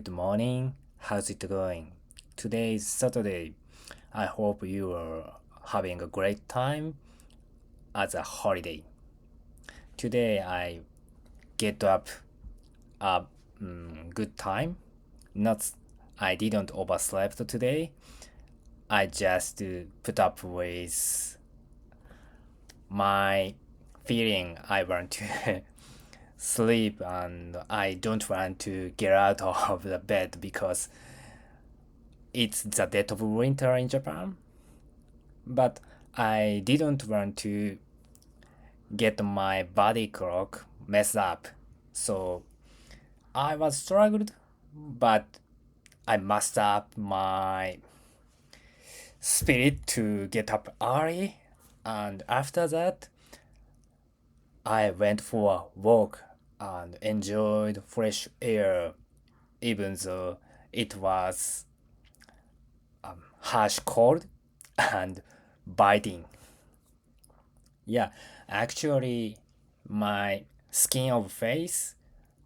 Good morning. How's it going? Today is Saturday. I hope you are having a great time as a holiday. Today I get up a good time. Not I didn't overslept today. I just put up with my feeling I want to sleep and I don't want to get out of the bed because it's the dead of winter in Japan. But I didn't want to get my body clock messed up. So I was struggled, but I mustered up my spirit to get up early. And after that, I went for a walk and enjoyed fresh air, even though it was harsh cold and biting. Yeah, actually, my skin of face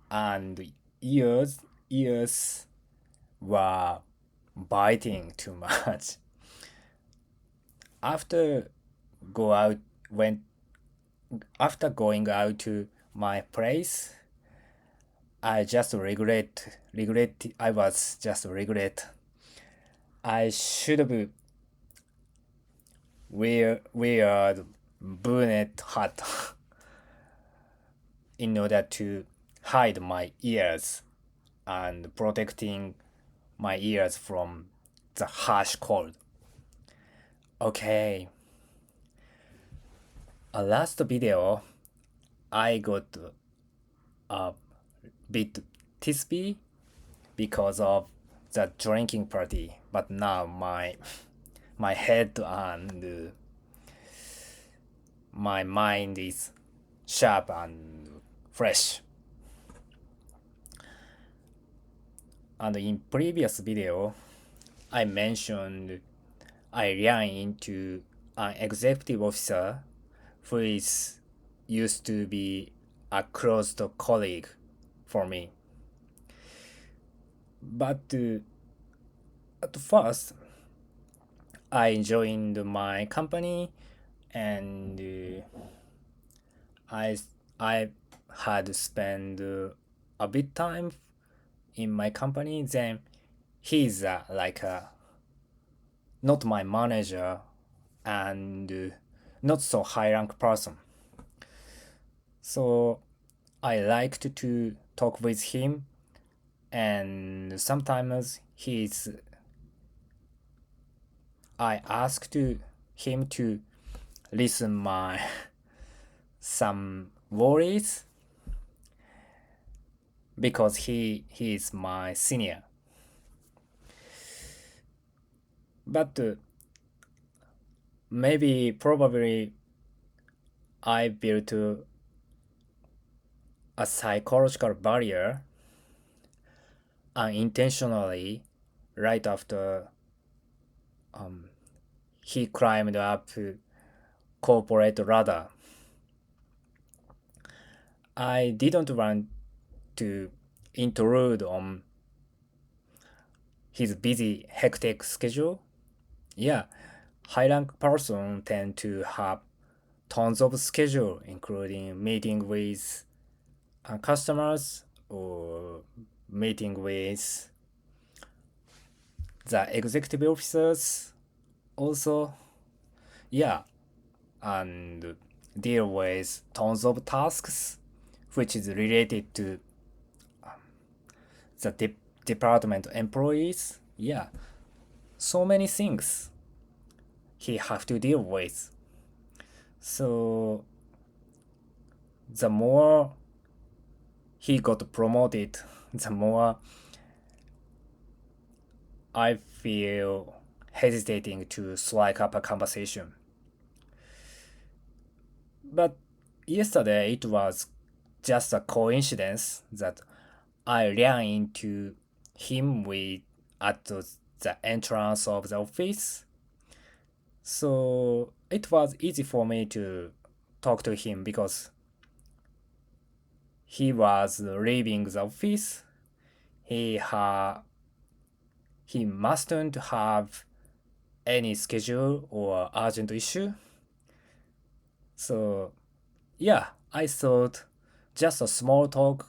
and ears were biting too much. After go out when after going out to my place, I just regret. I was just regret. I should have wear bonnet hat in order to hide my ears and protecting my ears from the harsh cold. Okay, a last video I got a bit tipsy because of the drinking party, but now my head and my mind is sharp and fresh. And in previous video, I mentioned I ran into an executive officer who is used to be a close colleague for me. But at first, I joined my company and I I had spent a bit time in my company. Then he's like not my manager and not so high rank person. So I liked to talk with him, and sometimes I asked him to listen my some worries because he is my senior. But maybe probably I built a psychological barrier unintentionally right after he climbed up corporate ladder. I didn't want to intrude on his busy, hectic schedule. Yeah, high rank person tend to have tons of schedule, including meeting with customers or meeting with the executive officers. Also, yeah, and deal with tons of tasks, which is related to the department employees. Yeah, so many things he have to deal with. So the more he got promoted, the more I feel hesitating to strike up a conversation. But yesterday it was just a coincidence that I ran into him at the entrance of the office. So it was easy for me to talk to him because he was leaving the office. he mustn't have any schedule or urgent issue. So yeah, I thought just a small talk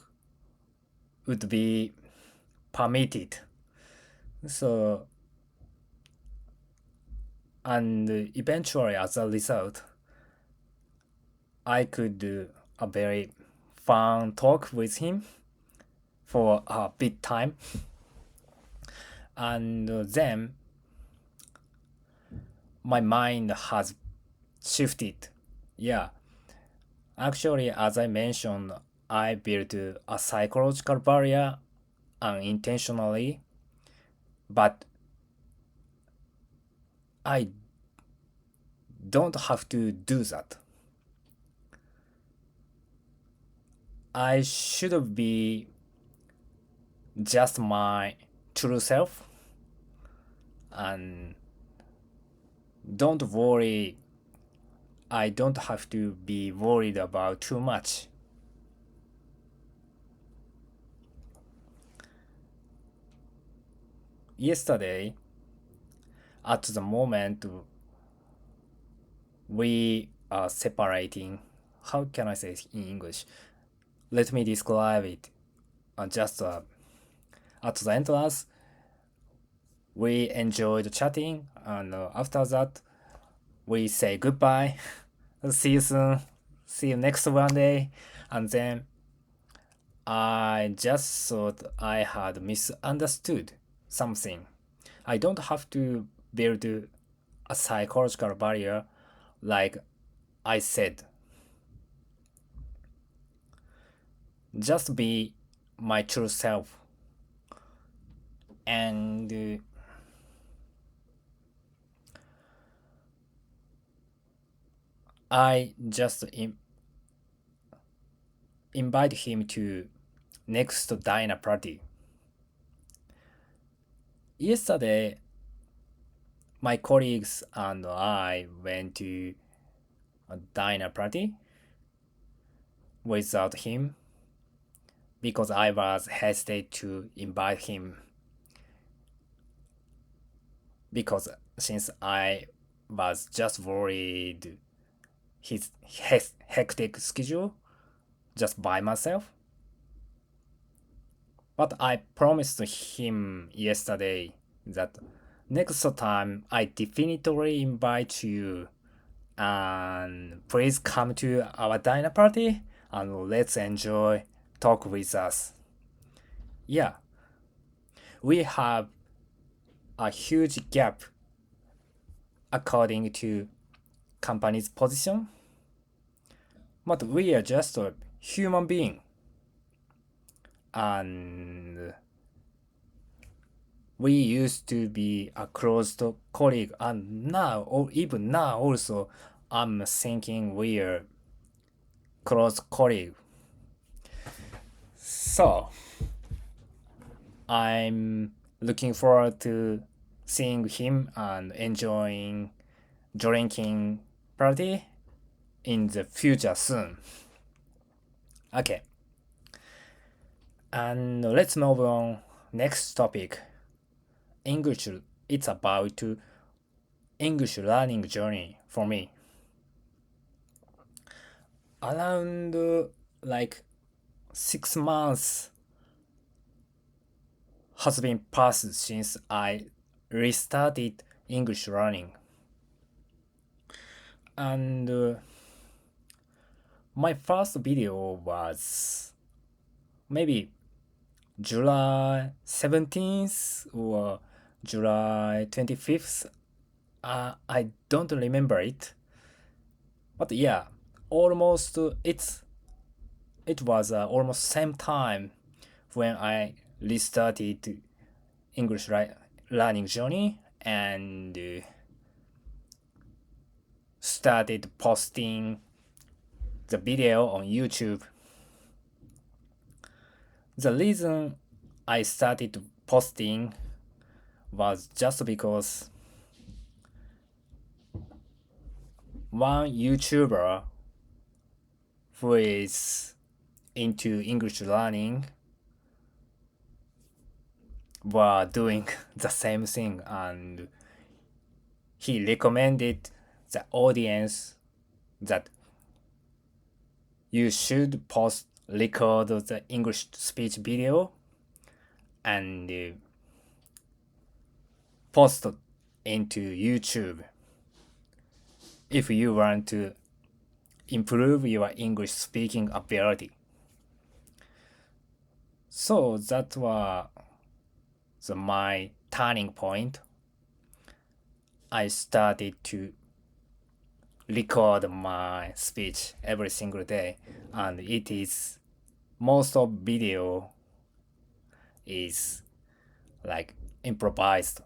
would be permitted. So and eventually as a result, I could do a very fun talk with him for a bit time. And then my mind has shifted. Yeah, actually, as I mentioned, I built a psychological barrier unintentionally, but I don't have to do that. I should be just my true self, and don't worry, I don't have to be worried about too much. Yesterday, at the moment we are separating, how can I say it in English? Let me describe it. Just at the entrance, we enjoyed chatting, and after that, we say goodbye. See you soon. See you next one day. And then I just thought I had misunderstood something. I don't have to build a psychological barrier like I said. Just be my true self. And I just invite him to next dinner party. Yesterday, my colleagues and I went to a dinner party without him because I was hesitant to invite him because since I was just worried his hectic schedule just by myself. But I promised him yesterday that next time I definitely invite you and please come to our dinner party and let's enjoy talk with us. Yeah, we have a huge gap according to company's position, but we are just a human being and we used to be a close colleague, and now or even now also I'm thinking we're close colleague. So I'm looking forward to seeing him and enjoying drinking party in the future soon. Okay, and let's move on. Next topic, English. It's about English learning journey for me. Around like 6 months has been passed since I restarted English learning. And my first video was maybe July 17th or July 25th. I don't remember it. But yeah, almost it was almost same time when I restarted English learning journey and started posting the video on YouTube. The reason I started posting was just because one YouTuber who is into English learning were doing the same thing, and he recommended the audience that you should post record the English speech video and post into YouTube if you want to improve your English speaking ability. So that was my turning point. I started to record my speech every single day, and it is most of video is like improvised.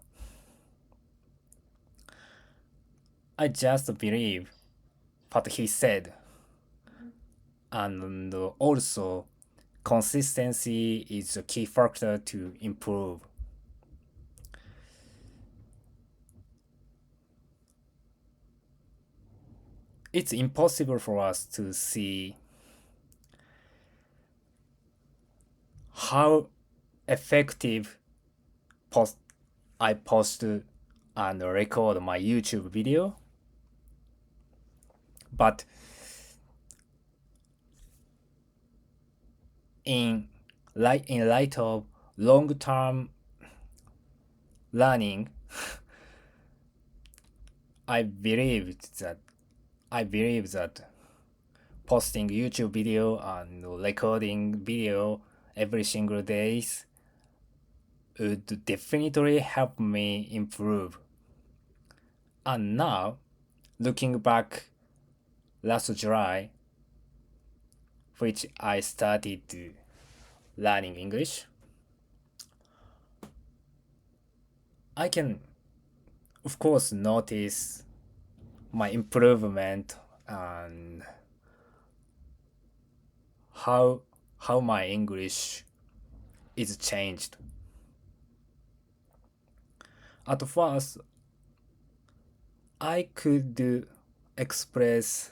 I just believe what he said, and also consistency is a key factor to improve. It's impossible for us to see how effective post I post and record my YouTube video, but in light of long-term learning, I believe that I believe that posting YouTube video and recording video every single days would definitely help me improve. And now, looking back last July, which I started learning English, I can, of course, notice my improvement and how my English is changed. At first, I could express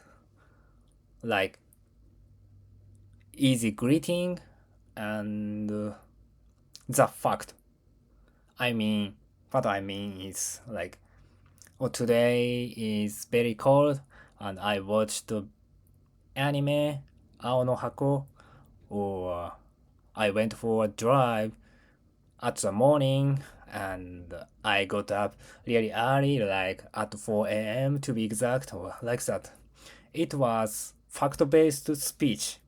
like easy greeting and the fact. I mean, what I mean is like, oh, today is very cold and I watched the anime Ao no Hako, or I went for a drive at the morning and I got up really early, like at 4 a.m. to be exact, or like that. It was fact-based speech.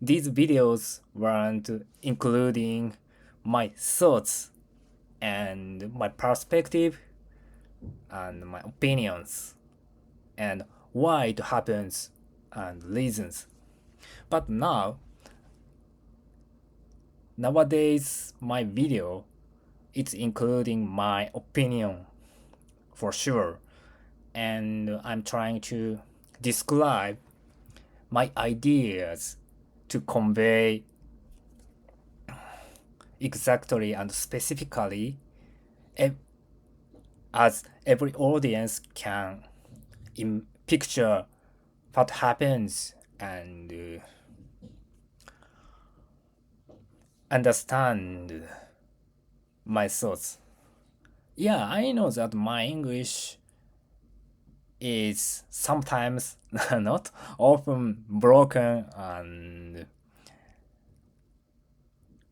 These videos weren't including my thoughts and my perspective and my opinions and why it happens and reasons. But nowadays my video, it's including my opinion for sure, and I'm trying to describe my ideas to convey exactly and specifically as every audience can picture what happens and understand my thoughts. Yeah, I know that my English is sometimes not often broken and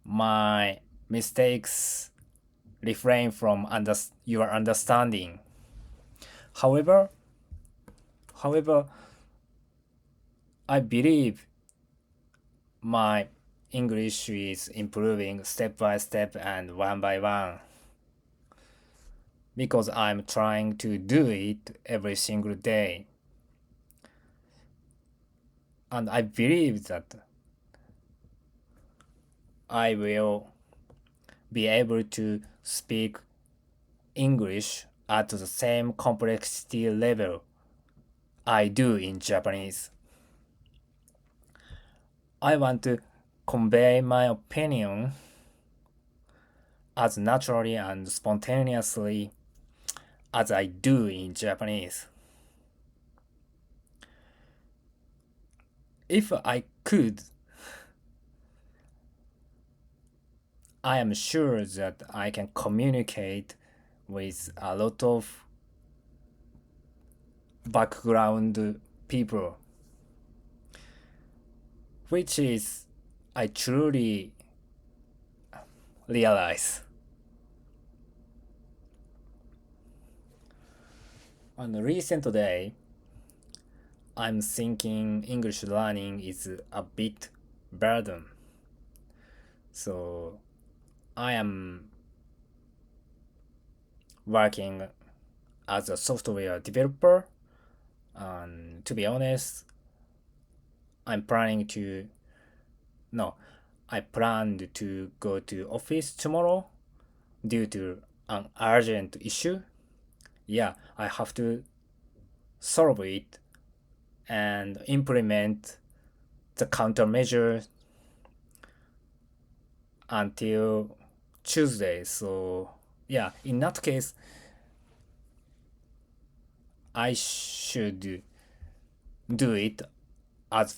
my mistakes refrain from your understanding. However, however, I believe my English is improving step by step and one by one because I'm trying to do it every single day. And I believe that I will be able to speak English at the same complexity level I do in Japanese. I want to convey my opinion as naturally and spontaneously as I do in Japanese. If I could, I am sure that I can communicate with a lot of background people, which is I truly realize. On the recent day, I'm thinking English learning is a bit burden. So I am working as a software developer, and to be honest, I'm planning to no, I planned to go to office tomorrow due to an urgent issue. Yeah, I have to solve it and implement the countermeasure until Tuesday. So yeah, in that case, I should do it as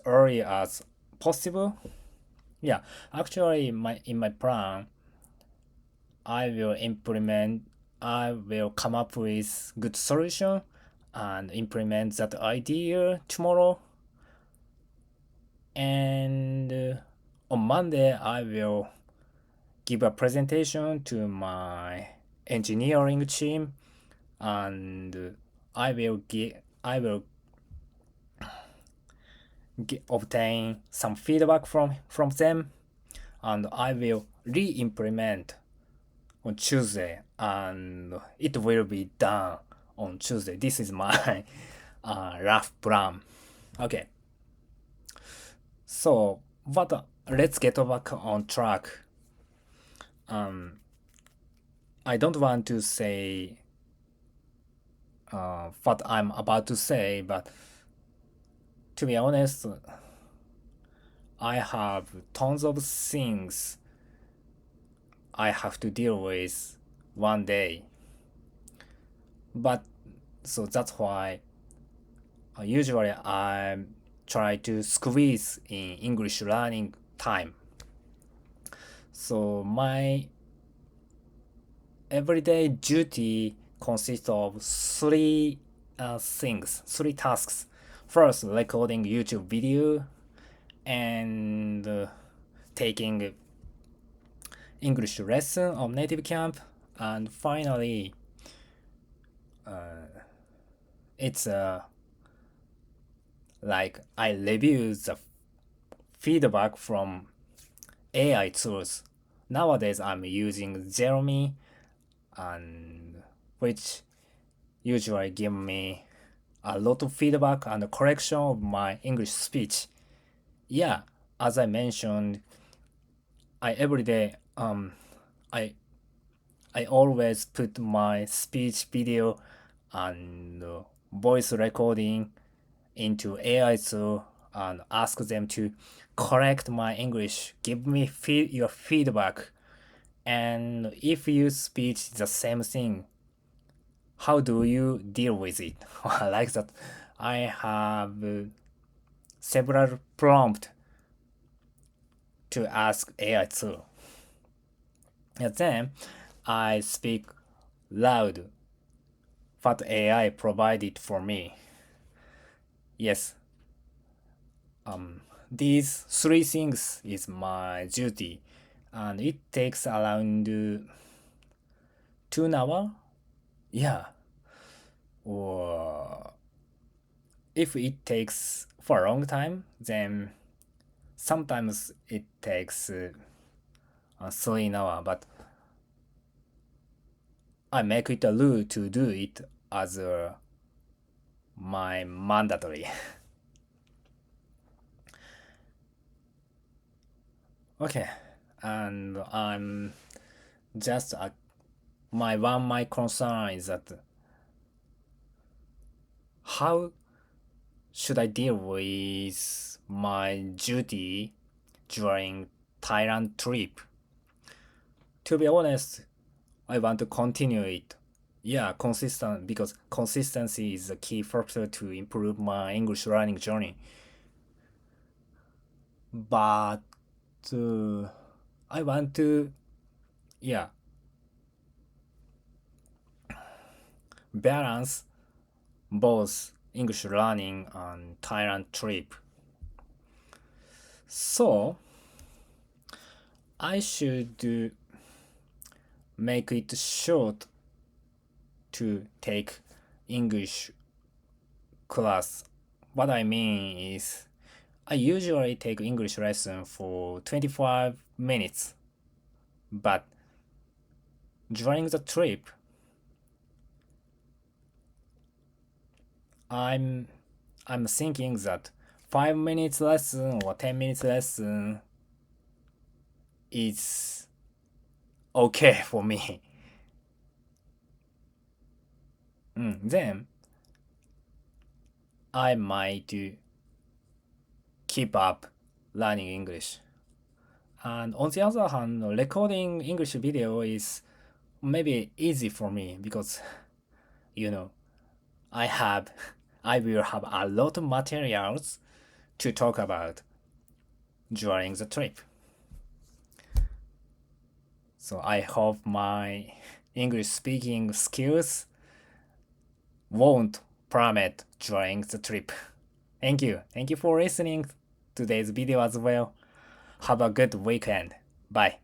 early as possible. Yeah, actually, in my plan, I will implement. I will come up with good solution and implement that idea tomorrow. And on Monday, I will give a presentation to my engineering team, and I will obtain some feedback from them, and I will re-implement on Tuesday, and it will be done on Tuesday. This is my rough plan. Okay, so but let's get back on track. Um, I don't want to say what I'm about to say, but to be honest, I have tons of things I have to deal with one day. But so that's why usually I try to squeeze in English learning time. So my everyday duty consists of three tasks. First, recording YouTube video and taking English lesson on Native Camp, and finally, it's like I review the feedback from AI tools. Nowadays, I'm using Zeromi, and which usually give me a lot of feedback and correction of my English speech. Yeah, as I mentioned, I every day I I always put my speech video and voice recording into AI tool and ask them to correct my English, give me your feedback, and if you speech the same thing, how do you deal with it? Like that, I have several prompts to ask AI tool. And then I speak loud what AI provided for me. Yes, these three things is my duty, and it takes around 2 hours. Yeah, or if it takes for a long time, then sometimes it takes 3 hours. But I make it a rule to do it as my mandatory. Okay, and I'm just my concern is that how should I deal with my duty during Thailand trip? To be honest, I want to continue it. Yeah, consistent because consistency is a key factor to improve my English learning journey. But uh, I want to, yeah, balance both English learning and Thailand trip. So I should make it short to take English class. What I mean is I usually take English lesson for 25 minutes, but during the trip, I'm I'm thinking that 5 minutes lesson or 10 minutes lesson is okay for me. Then I might keep up learning English. And on the other hand, recording English video is maybe easy for me because you know I have I will have a lot of materials to talk about during the trip. So I hope my English speaking skills won't plummet during the trip. Thank you. Thank you for listening to today's video as well. Have a good weekend. Bye.